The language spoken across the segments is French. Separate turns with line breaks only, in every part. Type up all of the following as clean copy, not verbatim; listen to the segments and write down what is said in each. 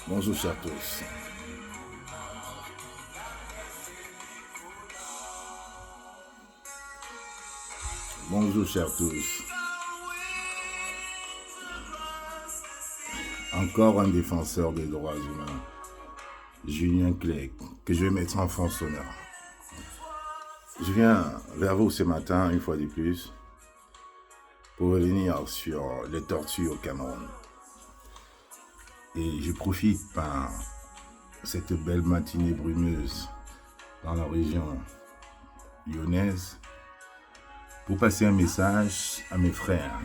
Bonjour chers tous. Bonjour chers tous. Encore un défenseur des droits humains, Julien Clerc, que je vais mettre en fond sonore. Je viens vers vous ce matin, une fois de plus, pour revenir sur les tortures au Cameroun. Et je profite par cette belle matinée brumeuse dans la région lyonnaise pour passer un message à mes frères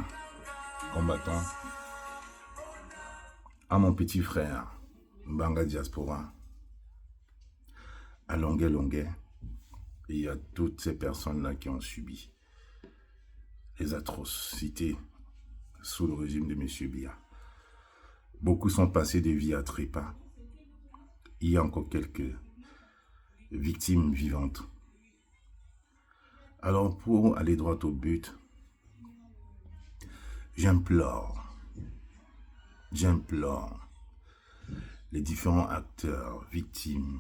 combattants, à mon petit frère Mbanga Diaspora, à Longuet, et à toutes ces personnes-là qui ont subi les atrocités sous le régime de M. Biya. Beaucoup sont passés de vie à trépas. Il y a encore quelques victimes vivantes. Alors, pour aller droit au but, j'implore les différents acteurs, victimes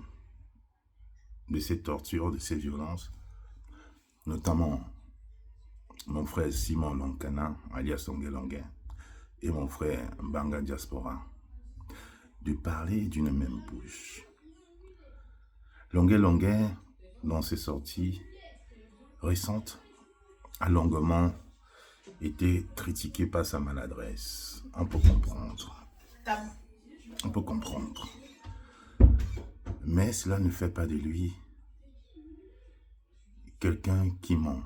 de ces tortures, de ces violences, notamment mon frère Simon Lonkana, alias Longuet, et mon frère Mbanga Diaspora, de parler d'une même bouche. Longuet, dans ses sorties récentes, a longuement été critiqué par sa maladresse. On peut comprendre. Mais cela ne fait pas de lui quelqu'un qui ment.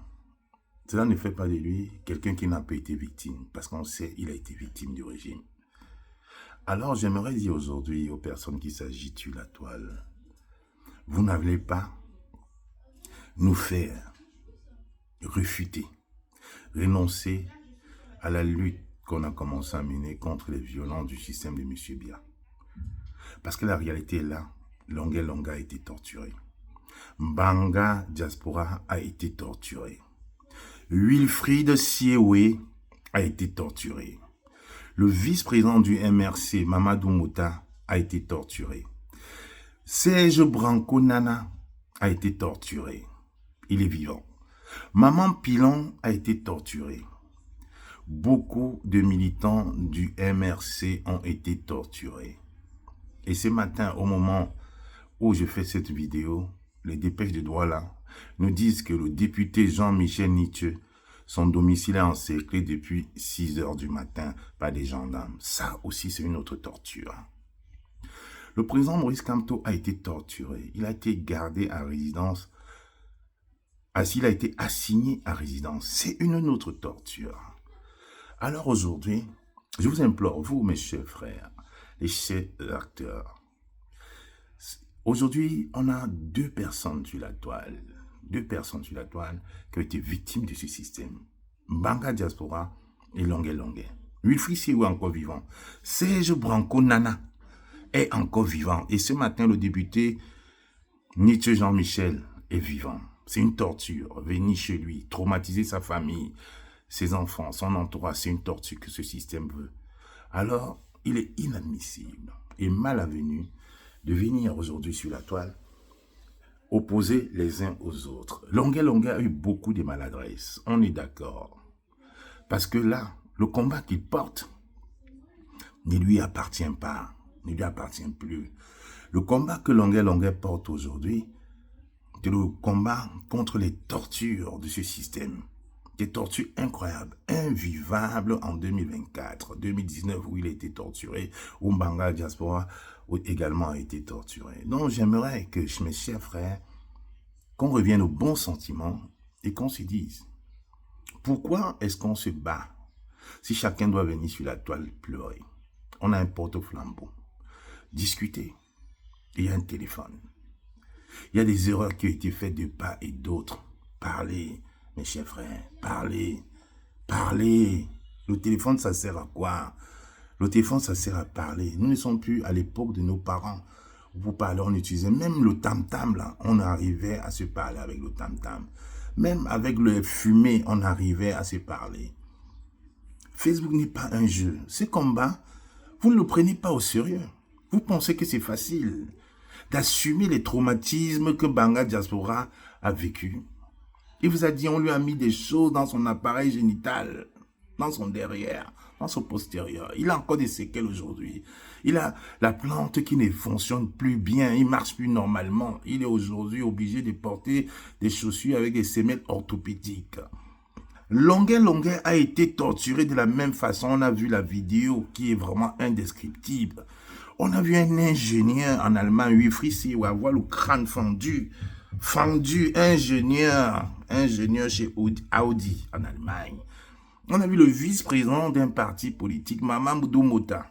Cela ne fait pas de lui quelqu'un qui n'a pas été victime, parce qu'on sait qu'il a été victime du régime. Alors j'aimerais dire aujourd'hui aux personnes qui s'agitent sur la toile, vous n'allez pas nous faire refuter, renoncer à la lutte qu'on a commencé à mener contre les violences du système de M. Biya. Parce que la réalité est là, Longuet a été torturé. Mbanga Diaspora a été torturé. Wilfried Siewe a été torturé. Le vice-président du MRC, Mamadou Mouta, a été torturé. Serge Branco Nana a été torturé. Il est vivant. Maman Pilon a été torturée. Beaucoup de militants du MRC ont été torturés. Et ce matin, au moment où je fais cette vidéo, les dépêches de Douala nous disent que le député Jean-Michel Nietzsche, son domicile est encerclé depuis 6 heures du matin par des gendarmes. Ça aussi, c'est une autre torture. Le président Maurice Kamto a été torturé. Il a été gardé à résidence. Il a été assigné à résidence. C'est une autre torture. Alors aujourd'hui, je vous implore, vous, mes chers frères, les chers acteurs, aujourd'hui, on a deux personnes sur la toile qui ont été victimes de ce système. Mbanga Diaspora et Longuet. Wilfried Siewe est encore vivant. Serge Branco Nana est encore vivant. Et ce matin, le député Nietzsche Jean-Michel est vivant. C'est une torture. Venir chez lui, traumatiser sa famille, ses enfants, son entourage, c'est une torture que ce système veut. Alors, il est inadmissible et malavenu de venir aujourd'hui sur la toile opposer les uns aux autres. Longuet a eu beaucoup de maladresses, on est d'accord. Parce que là, le combat qu'il porte ne lui appartient pas, ne lui appartient plus. Le combat que Longuet porte aujourd'hui, c'est le combat contre les tortures de ce système. Des tortures incroyables, invivables en 2024, 2019 où il a été torturé, où Mbanga Diaspora également a été torturé. Donc j'aimerais que mes chers frères, qu'on revienne au bon sentiment et qu'on se dise, pourquoi est-ce qu'on se bat si chacun doit venir sur la toile pleurer? On a un porte-flambeau, discuter, il y a un téléphone. Il y a des erreurs qui ont été faites de part et d'autre. Parlez, mes chers frères, parlez. Le téléphone, ça sert à quoi? Le téléphone, ça sert à parler. Nous ne sommes plus à l'époque de nos parents. Pour parler, on utilisait même le tam-tam, là. On arrivait à se parler avec le tam-tam. Même avec le fumé, on arrivait à se parler. Facebook n'est pas un jeu. Ce combat, vous ne le prenez pas au sérieux. Vous pensez que c'est facile d'assumer les traumatismes que Banga Diaspora a vécu? Il vous a dit, on lui a mis des choses dans son appareil génital, dans son derrière, dans son postérieur. Il a encore des séquelles aujourd'hui. Il a la plante qui ne fonctionne plus bien, il ne marche plus normalement. Il est aujourd'hui obligé de porter des chaussures avec des semelles orthopédiques. Longuet a été torturé de la même façon. On a vu la vidéo qui est vraiment indescriptible. On a vu un ingénieur en Allemagne, Wilfried, où avoir le crâne fendu, ingénieur chez Audi en Allemagne. On a vu le vice-président d'un parti politique, Mamadou Mota,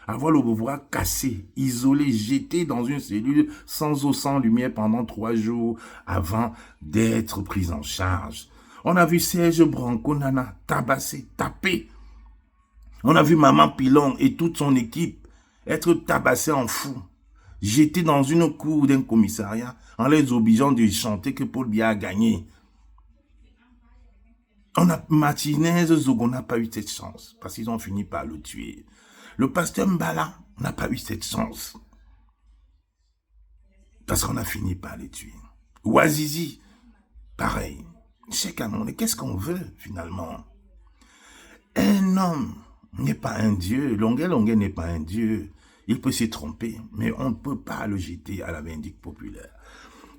avoir le bras cassé, isolé, jeté dans une cellule sans eau, sans lumière pendant 3 jours avant d'être pris en charge. On a vu Serge Branco-Nana tabassé, tapé. On a vu Maman Pilon et toute son équipe être tabassés en fou, jetés dans une cour d'un commissariat en les obligeant de chanter que Paul Biya a gagné. Martinez Zogo n'a pas eu cette chance parce qu'ils ont fini par le tuer. Le pasteur Mbala n'a pas eu cette chance parce qu'on a fini par les tuer. Ouazizi, pareil. Cheikh Amoundé, qu'est-ce qu'on veut finalement? Un homme n'est pas un dieu. Longuet n'est pas un dieu. Il peut se tromper, mais on ne peut pas le jeter à la vindicte populaire.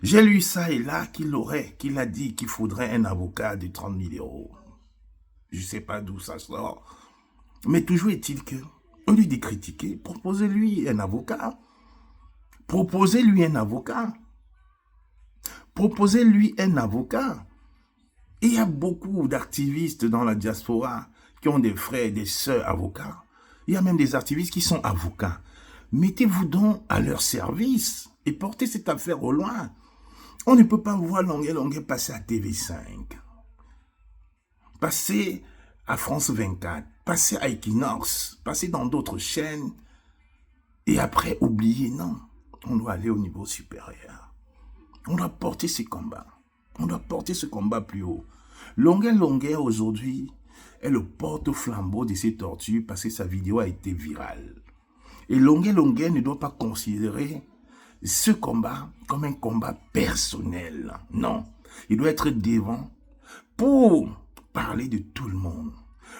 J'ai lu ça et là qu'il a dit qu'il faudrait un avocat de 30 000 euros. Je ne sais pas d'où ça sort. Mais toujours est-il que, au lieu de critiquer, proposez-lui un avocat. Proposez-lui un avocat. Proposez-lui un avocat. Et il y a beaucoup d'activistes dans la diaspora qui ont des frères et des sœurs avocats. Il y a même des activistes qui sont avocats. Mettez-vous donc à leur service et portez cette affaire au loin. On ne peut pas voir Longuet passer à TV5, passer à France 24, passer à Equinox, passer dans d'autres chaînes et après oublier. Non, on doit aller au niveau supérieur. On doit porter ces combats. On doit porter ce combat plus haut. Longuet aujourd'hui est le porte-flambeau de ces tortures parce que sa vidéo a été virale. Et Longuet ne doit pas considérer ce combat comme un combat personnel. Non, il doit être devant pour parler de tout le monde,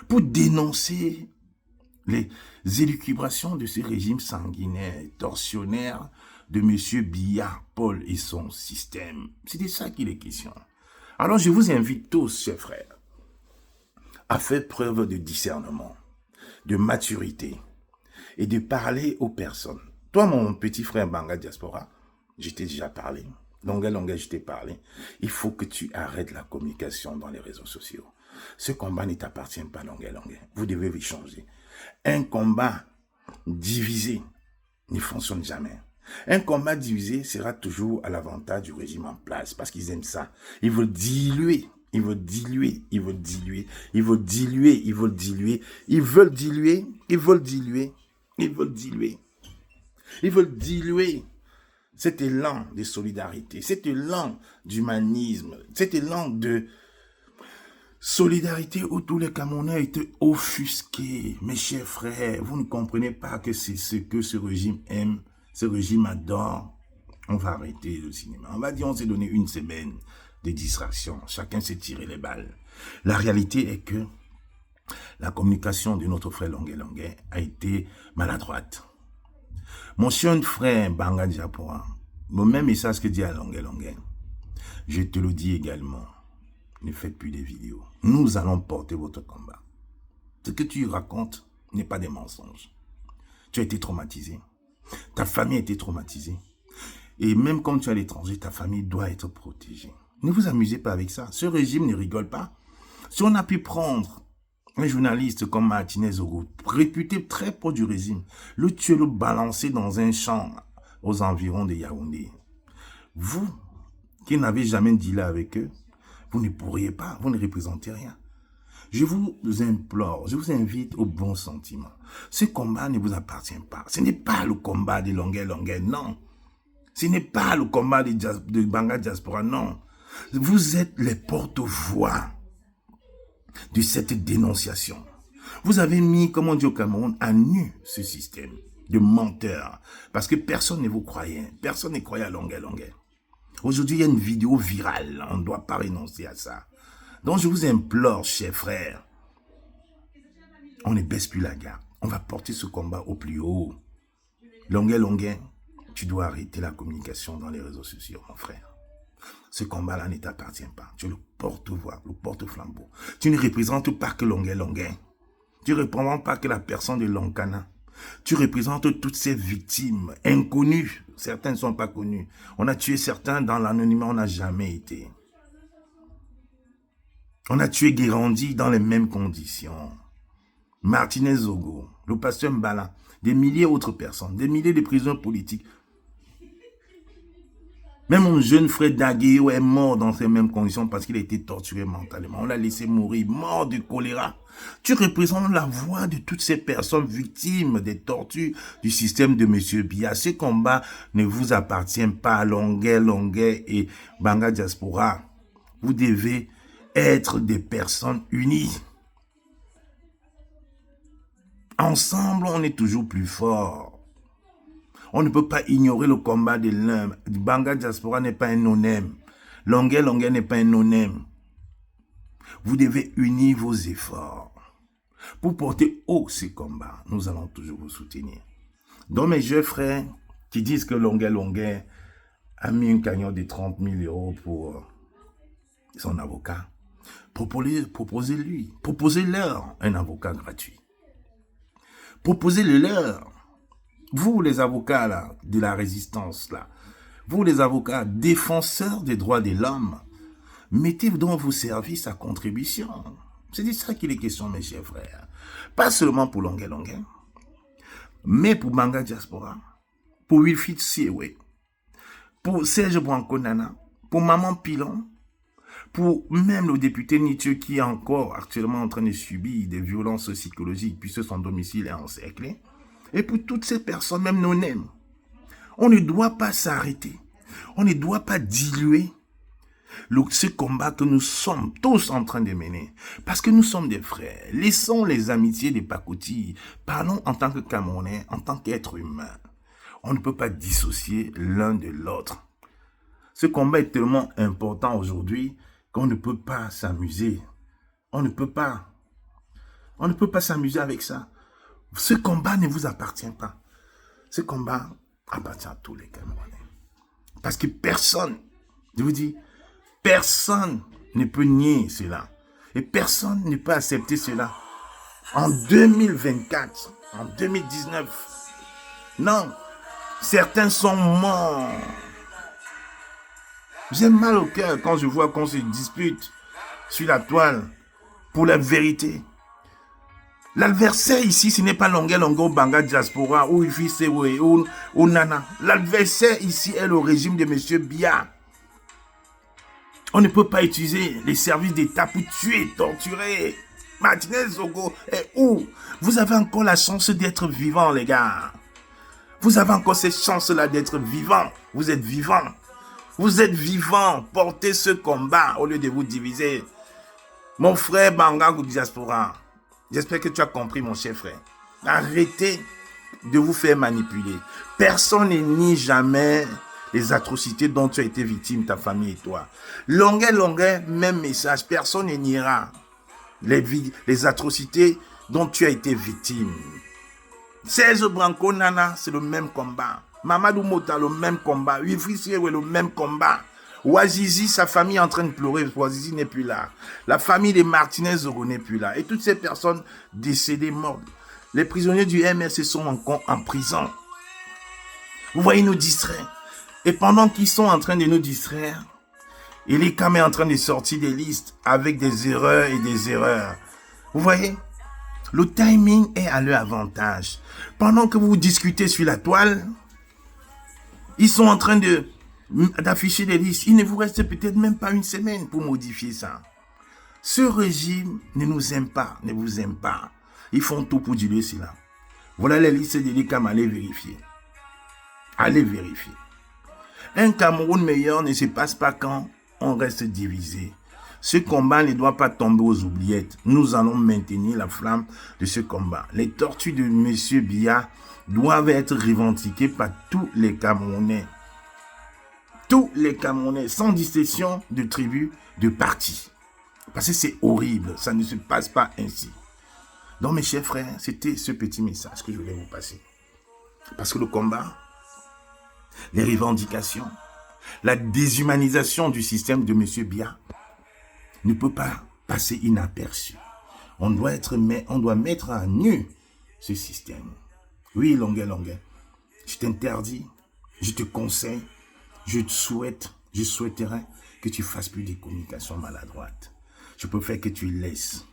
pour dénoncer les élucubrations de ce régime sanguinaire, tortionnaire de M. Biya, Paul et son système. C'est de ça qu'il est question. Alors je vous invite tous, chers frères, à faire preuve de discernement, de maturité et de parler aux personnes. Toi, mon petit frère Banga Diaspora, je t'ai déjà parlé. Longuet, je t'ai parlé. Il faut que tu arrêtes la communication dans les réseaux sociaux. Ce combat ne t'appartient pas, Longuet. Vous devez le changer. Un combat divisé ne fonctionne jamais. Un combat divisé sera toujours à l'avantage du régime en place parce qu'ils aiment ça. Ils veulent diluer. Ils veulent diluer cet élan de solidarité, cet élan d'humanisme, cet élan de solidarité où tous les Camerounais étaient offusqués. Mes chers frères, vous ne comprenez pas que c'est ce que ce régime aime, ce régime adore. On va arrêter le cinéma. On va dire on s'est donné une semaine de distraction. Chacun s'est tiré les balles. La réalité est que la communication de notre frère Longuet a été maladroite. Mon jeune frère Banga Diaspora, le même message que dit à Longuet, je te le dis également, ne faites plus des vidéos. Nous allons porter votre combat. Ce que tu racontes n'est pas des mensonges. Tu as été traumatisé. Ta famille a été traumatisée. Et même comme tu es à l'étranger, ta famille doit être protégée. Ne vous amusez pas avec ça. Ce régime ne rigole pas. Si on a pu prendre un journaliste comme Martinez Zogo, réputé très proche du régime, le tuer, le balancer dans un champ aux environs de Yaoundé. Vous, qui n'avez jamais dealé avec eux, vous ne pourriez pas, vous ne représentez rien. Je vous implore, je vous invite au bon sentiment. Ce combat ne vous appartient pas. Ce n'est pas le combat de Longuet, non. Ce n'est pas le combat de Banga Diaspora, non. Vous êtes les porte-voix de cette dénonciation. Vous avez mis, comme on dit au Cameroun, à nu ce système. de menteurs. Parce que personne ne vous croyait. Personne ne croyait à Longuet Longuet. Aujourd'hui, il y a une vidéo virale. On ne doit pas renoncer à ça. Donc, je vous implore, chers frères, on ne baisse plus la garde. On va porter ce combat au plus haut. Longuet Longuet, tu dois arrêter la communication dans les réseaux sociaux, mon frère. Ce combat-là ne t'appartient pas. Tu es le porte-voix, le porte-flambeau. Tu ne représentes pas que Longuet Longuet. Tu ne représentes pas que la personne de Loncana. Tu représentes toutes ces victimes inconnues. Certains ne sont pas connus. On a tué certains dans l'anonymat, on n'a jamais été. On a tué Guérandi dans les mêmes conditions. Martinez Zogo, le pasteur Mbala, des milliers d'autres personnes, des milliers de prisonniers politiques. Même mon jeune frère Daguéo est mort dans ces mêmes conditions parce qu'il a été torturé mentalement. On l'a laissé mourir, mort de choléra. Tu représentes la voix de toutes ces personnes victimes des tortures du système de M. Biya. Ce combat ne vous appartient pas à Longuet Longuet et Banga Diaspora. Vous devez être des personnes unies. Ensemble, on est toujours plus fort. On ne peut pas ignorer le combat de l'un. Banga Diaspora n'est pas un no-name. Longuet Longuet n'est pas un no-name. Vous devez unir vos efforts. Pour porter haut ces combats, nous allons toujours vous soutenir. Donc mes jeunes frères qui disent que Longuet Longuet a mis une cagnotte de 30 000 € pour son avocat, proposez-lui, proposez-leur un avocat gratuit. Proposez-le-leur. Vous, les avocats là, de la résistance, là, vous, les avocats défenseurs des droits de l'homme, mettez dans vos services à contribution. C'est de ça qu'il est question, mes chers frères. Pas seulement pour Longuet Longuet, mais pour Banga Diaspora, pour Wilfried Siewe, pour Serge Branco-Nana, pour Maman Pilon, pour même le député Nietzsche qui est encore actuellement en train de subir des violences psychologiques puisque son domicile est encerclé. Et pour toutes ces personnes, même non-nèmes, on ne doit pas s'arrêter. On ne doit pas diluer ce combat que nous sommes tous en train de mener. Parce que nous sommes des frères. Laissons les amitiés des pacotilles. Parlons en tant que Camerounais, en tant qu'être humain. On ne peut pas dissocier l'un de l'autre. Ce combat est tellement important aujourd'hui qu'on ne peut pas s'amuser. On ne peut pas s'amuser avec ça. Ce combat ne vous appartient pas. Ce combat appartient à tous les Camerounais. Parce que personne, je vous dis, personne ne peut nier cela. Et personne ne peut accepter cela. En 2024, en 2019, non, certains sont morts. J'ai mal au cœur quand je vois qu'on se dispute sur la toile pour la vérité. L'adversaire ici, ce n'est pas Longuet Longuet, Banga Diaspora, ou Ifi Sewe, ou Nana. L'adversaire ici est le régime de M. Biya. On ne peut pas utiliser les services d'État pour tuer, torturer. Martinez Zogo est où? Vous avez encore la chance d'être vivant, les gars. Vous avez encore cette chance-là d'être vivant. Vous êtes vivant. Vous êtes vivant. Portez ce combat au lieu de vous diviser. Mon frère Banga Diaspora, j'espère que tu as compris, mon cher frère. Arrêtez de vous faire manipuler. Personne ne nie jamais les atrocités dont tu as été victime, ta famille et toi. Longuet Longuet, même message. Personne ne niera les atrocités dont tu as été victime. Serge Branco-Nana, c'est le même combat. Mamadou Mota, le même combat. Wilfried Siewe, le même combat. Ouazizi, sa famille est en train de pleurer. Ouazizi n'est plus là. La famille de Martinez Zogo n'est plus là. Et toutes ces personnes décédées, mortes. Les prisonniers du MRC sont encore en prison. Vous voyez, nous distraire. Et pendant qu'ils sont en train de nous distraire, Elikam est en train de sortir des listes avec des erreurs et des erreurs. Vous voyez, le timing est à leur avantage. Pendant que vous discutez sur la toile, ils sont en train d'afficher des listes. Il ne vous reste peut-être même pas une semaine pour modifier ça. Ce régime ne nous aime pas, ne vous aime pas. Ils font tout pour diluer cela. Voilà les listes d'Elikam, allez vérifier. Allez vérifier. Un Cameroun meilleur ne se passe pas quand on reste divisé. Ce combat ne doit pas tomber aux oubliettes. Nous allons maintenir la flamme de ce combat. Les tortues de M. Biya doivent être revendiqués par tous les Camerounais. Tous les Camerounais, sans distinction de tribu, de parti. Parce que c'est horrible, ça ne se passe pas ainsi. Donc mes chers frères, c'était ce petit message que je voulais vous passer. Parce que le combat, les revendications, la déshumanisation du système de M. Biya ne peut pas passer inaperçu. On doit mettre à nu ce système. Oui, Longuet, je t'interdis, je te conseille, je souhaiterais que tu fasses plus de communication maladroite. Je préfère que tu laisses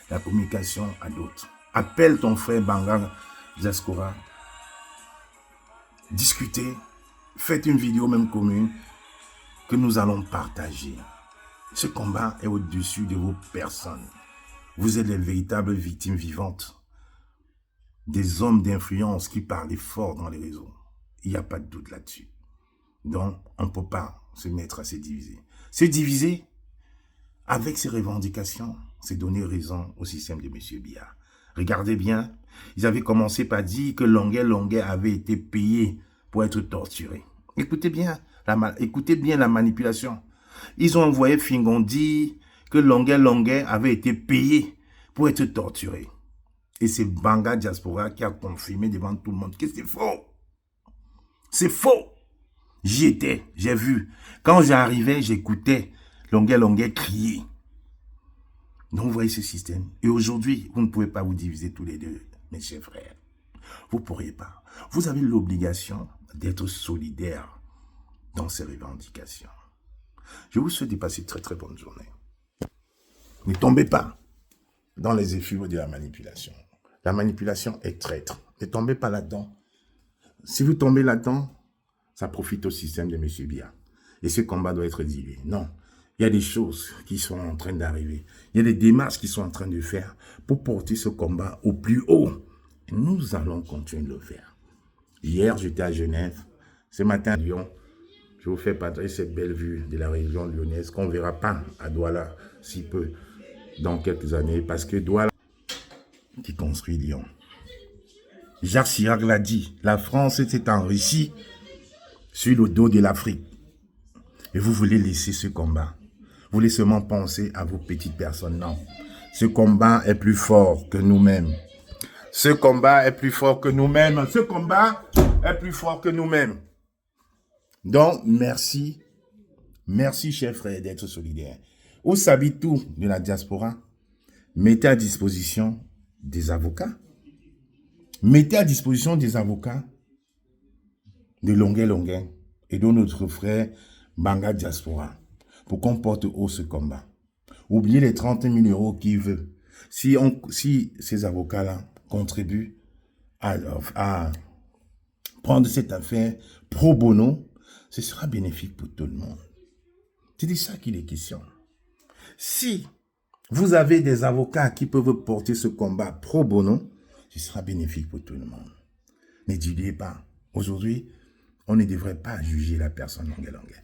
la communication à d'autres. Appelle ton frère Banga Diaspora. Discutez. Faites une vidéo même commune que nous allons partager. Ce combat est au-dessus de vos personnes. Vous êtes les véritables victimes vivantes. Des hommes d'influence qui parlent fort dans les réseaux. Il n'y a pas de doute là-dessus. Donc, on ne peut pas se mettre à se diviser. Se diviser avec ces revendications, c'est donner raison au système de M. Biya. Regardez bien, ils avaient commencé par dire que Longuet avait été payé pour être torturé. Écoutez bien la manipulation. Ils ont envoyé Fingon dire que Longuet avait été payé pour être torturé. Et c'est Banga Diaspora qui a confirmé devant tout le monde que c'est faux. C'est faux. J'y étais, j'ai vu. Quand j'arrivais, j'écoutais Longuet crier. Donc vous voyez ce système. Et aujourd'hui, vous ne pouvez pas vous diviser tous les deux, mes chers frères. Vous ne pourriez pas. Vous avez l'obligation d'être solidaire dans ces revendications. Je vous souhaite de passer une très très bonne journée. Ne tombez pas dans les effluves de la manipulation. La manipulation est traître. Ne tombez pas là-dedans. Si vous tombez là-dedans, ça profite au système de M. Biya. Et ce combat doit être dilué. Non. Il y a des choses qui sont en train d'arriver. Il y a des démarches qui sont en train de faire pour porter ce combat au plus haut. Et nous allons continuer de le faire. Hier, j'étais à Genève. Ce matin, à Lyon, je vous fais partager cette belle vue de la région lyonnaise qu'on ne verra pas à Douala si peu dans quelques années. Parce que Douala qui construit Lyon. Jacques Chirac l'a dit, la France s'est enrichie sur le dos de l'Afrique. Et vous voulez laisser ce combat. Vous voulez seulement penser à vos petites personnes. Non. Ce combat est plus fort que nous-mêmes. Ce combat est plus fort que nous-mêmes. Ce combat est plus fort que nous-mêmes. Donc, merci. Merci, chers frères, d'être solidaires. Où s'habite tout de la diaspora? Mettez à disposition des avocats. Mettez à disposition des avocats de Longuet et de notre frère Banga Diaspora pour qu'on porte haut ce combat. Oubliez les 30 000 € qu'il veut. Si ces avocats-là contribuent à prendre cette affaire pro bono, ce sera bénéfique pour tout le monde. C'est de ça qu'il est question. Si vous avez des avocats qui peuvent porter ce combat pro bono, ce sera bénéfique pour tout le monde. Ne diluez pas. Aujourd'hui, on ne devrait pas juger la personne Longuet.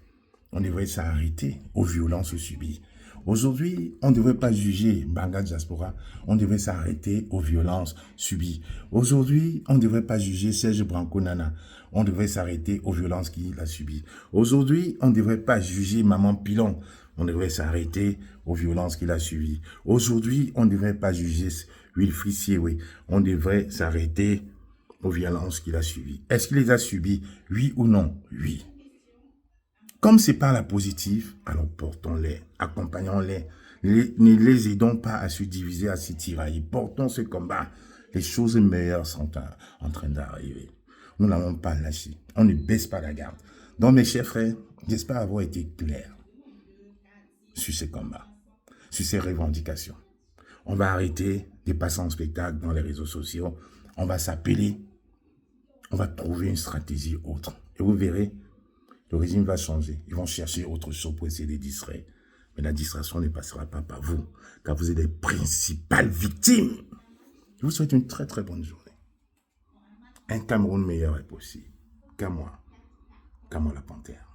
On devrait s'arrêter aux violences subies. Aujourd'hui, on ne devrait pas juger Banga Diaspora. On devrait s'arrêter aux violences subies. Aujourd'hui, on ne devrait pas juger Serge Branco Nana. On devrait s'arrêter aux violences qu'il a subies. Aujourd'hui, on ne devrait pas juger Maman Pilon. On devrait s'arrêter aux violences qu'il a subies. Aujourd'hui, on ne devrait pas juger Wilfried Siéwé. On devrait s'arrêter aux violences qu'il a subies. Est-ce qu'il les a subies? Oui ou non? Oui. Comme c'est par la positive, alors portons-les, accompagnons-les. Ne les aidons pas à se diviser, à se tirailler. Portons ce combat. Les choses meilleures sont en train d'arriver. Nous n'allons pas lâcher. On ne baisse pas la garde. Donc, mes chers frères, j'espère avoir été clair sur ce combat, sur ces revendications. On va arrêter de passer en spectacle dans les réseaux sociaux. On va s'appeler. On va trouver une stratégie autre. Et vous verrez, le régime va changer. Ils vont chercher autre chose pour essayer de distraire. Mais la distraction ne passera pas par vous, car vous êtes les principales victimes. Je vous souhaite une très très bonne journée. Un Cameroun meilleur est possible. Qu'à moi la panthère.